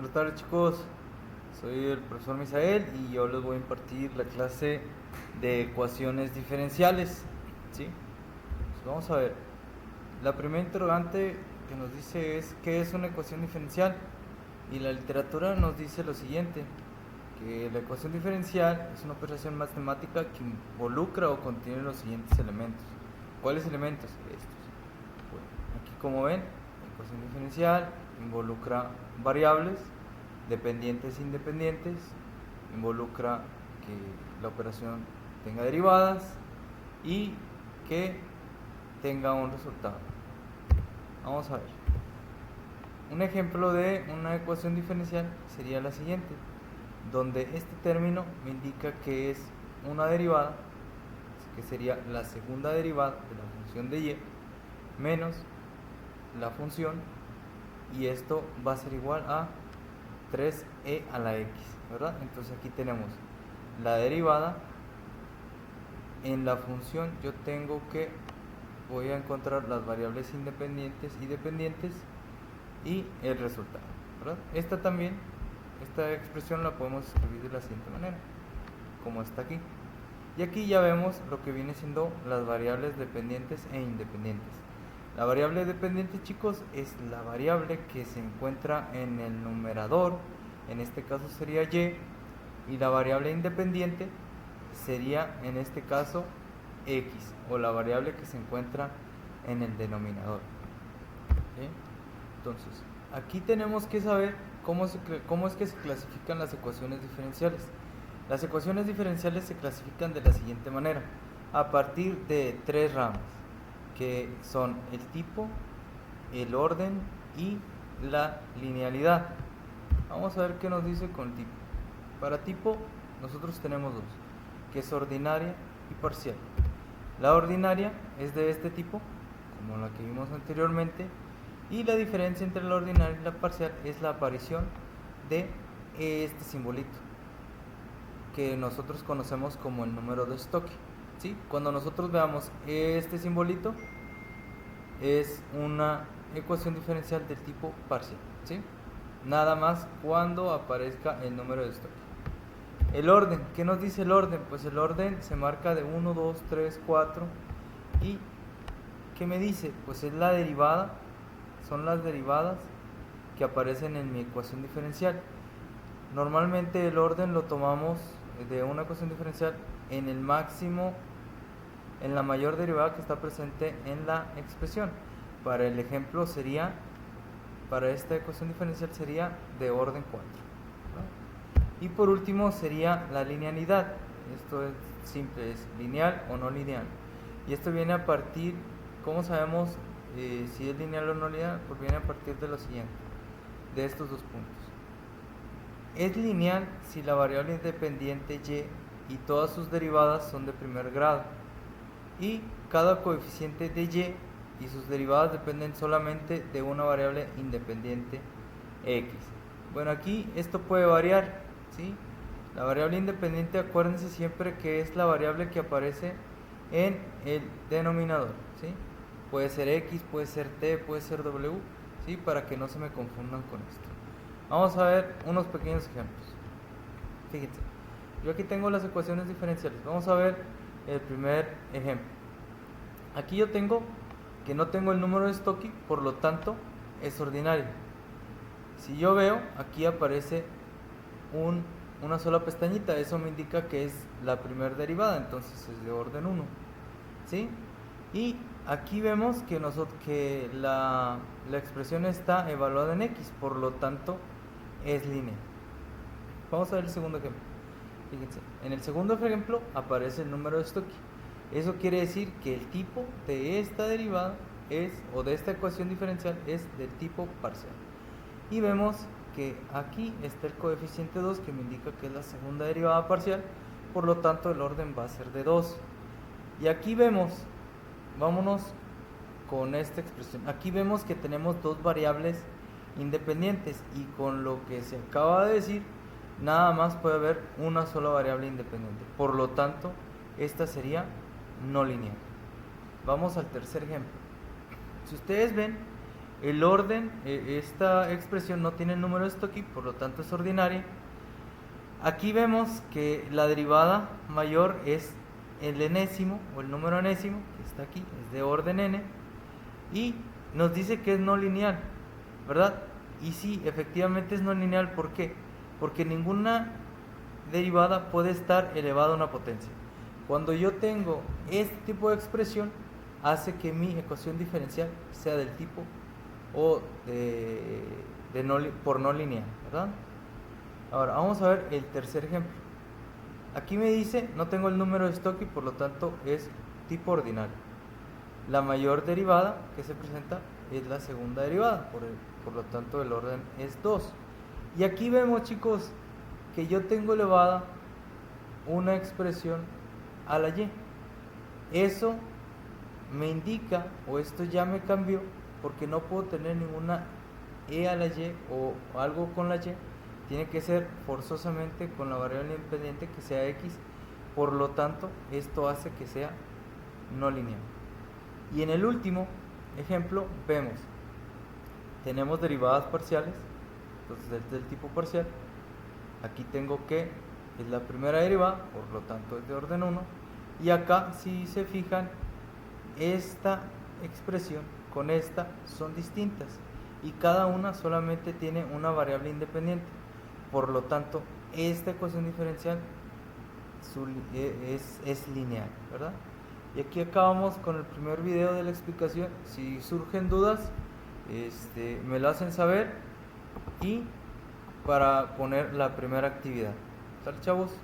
Buenas tardes chicos, soy el profesor Misael y yo les voy a impartir la clase de ecuaciones diferenciales. ¿Sí? Pues vamos a ver, la primera interrogante que nos dice es ¿qué es una ecuación diferencial? Y la literatura nos dice lo siguiente, que la ecuación diferencial es una operación matemática que involucra o contiene los siguientes elementos. ¿Cuáles elementos? Estos. Bueno, aquí como ven, la ecuación diferencial involucra variables dependientes e independientes, involucra que la operación tenga derivadas y que tenga un resultado. Vamos a ver. Un ejemplo de una ecuación diferencial sería la siguiente, donde este término me indica que es una derivada, que sería la segunda derivada de la función de y, menos la función, y esto va a ser igual a 3e a la x, ¿verdad? Entonces aquí tenemos la derivada. En la función yo tengo que, voy a encontrar las variables independientes y dependientes y el resultado, ¿verdad? Esta expresión la podemos escribir de la siguiente manera, como está aquí. Y aquí ya vemos lo que viene siendo las variables dependientes e independientes. La variable dependiente, chicos, es la variable que se encuentra en el numerador, en este caso sería y la variable independiente sería en este caso x, o la variable que se encuentra en el denominador. ¿Sí? Entonces, aquí tenemos que saber cómo es que se clasifican las ecuaciones diferenciales. Las ecuaciones diferenciales se clasifican de la siguiente manera, a partir de tres ramas, que son el tipo, el orden y la linealidad. Vamos a ver qué nos dice con tipo. Para tipo nosotros tenemos dos, que es ordinaria y parcial. La ordinaria es de este tipo, como la que vimos anteriormente, y la diferencia entre la ordinaria y la parcial es la aparición de este simbolito, que nosotros conocemos como el número de Stokes. ¿Sí? Cuando nosotros veamos este simbolito, es una ecuación diferencial del tipo parcial. ¿Sí? Nada más cuando aparezca el número de Stokes. El orden, ¿qué nos dice el orden? Pues el orden se marca de 1, 2, 3, 4. ¿Y qué me dice? Pues es la derivada, son las derivadas que aparecen en mi ecuación diferencial. Normalmente el orden lo tomamos de una ecuación diferencial en el máximo, en la mayor derivada que está presente en la expresión. Para el ejemplo sería, para esta ecuación diferencial sería de orden 4. ¿No? Y por último sería la linealidad. Esto es simple, es lineal o no lineal. Y esto viene a partir, ¿cómo sabemos si es lineal o no lineal? Pues viene a partir de lo siguiente, de estos dos puntos. Es lineal si la variable independiente y todas sus derivadas son de primer grado, y cada coeficiente de y sus derivadas dependen solamente de una variable independiente x. Bueno, aquí esto puede variar, ¿sí? La variable independiente, acuérdense siempre que es la variable que aparece en el denominador, ¿sí? Puede ser x, puede ser t, puede ser w, ¿sí? Para que no se me confundan con esto. Vamos a ver unos pequeños ejemplos. Fíjense, yo aquí tengo las ecuaciones diferenciales. Vamos a ver el primer ejemplo. Aquí yo tengo que no tengo el número de Stokes, por lo tanto es ordinario. Si yo veo, aquí aparece una sola pestañita, eso me indica que es la primera derivada, entonces es de orden 1. ¿Sí? Y aquí vemos que la expresión está evaluada en x, por lo tanto es lineal. Vamos a ver el segundo ejemplo. Fíjense, en el segundo ejemplo aparece el número de Stokes. Eso quiere decir que el tipo de esta derivada o de esta ecuación diferencial es del tipo parcial. Y vemos que aquí está el coeficiente 2, que me indica que es la segunda derivada parcial, por lo tanto el orden va a ser de 2. Y aquí vemos, vámonos con esta expresión, aquí vemos que tenemos dos variables independientes, y con lo que se acaba de decir, nada más puede haber una sola variable independiente, por lo tanto esta sería no lineal. Vamos al tercer ejemplo. Si ustedes ven, el orden, esta expresión no tiene número de Stokes, por lo tanto es ordinaria. Aquí vemos que la derivada mayor es el enésimo o el número enésimo, que está aquí, es de orden n, y nos dice que es no lineal, ¿verdad? Y sí, efectivamente es no lineal. ¿Por qué? Porque ninguna derivada puede estar elevada a una potencia. Cuando yo tengo este tipo de expresión, hace que mi ecuación diferencial sea del tipo o por no lineal, ¿verdad? Ahora vamos a ver el tercer ejemplo. Aquí me dice, no tengo el número de Stokes, por lo tanto es tipo ordinario. La mayor derivada que se presenta es la segunda derivada, por lo tanto el orden es 2. Y aquí vemos, chicos, que yo tengo elevada una expresión a la y. Eso me indica, o esto ya me cambió, porque no puedo tener ninguna e a la y o algo con la y. Tiene que ser forzosamente con la variable independiente que sea x. Por lo tanto, esto hace que sea no lineal. Y en el último ejemplo vemos, tenemos derivadas parciales, entonces es del tipo parcial. Aquí tengo que es la primera derivada, por lo tanto es de orden 1. Y acá, si se fijan, esta expresión con esta son distintas y cada una solamente tiene una variable independiente. Por lo tanto, esta ecuación diferencial es lineal, ¿verdad? Y aquí acabamos con el primer video de la explicación. Si surgen dudas, me lo hacen saber y para poner la primera actividad. ¿Sale, chavos?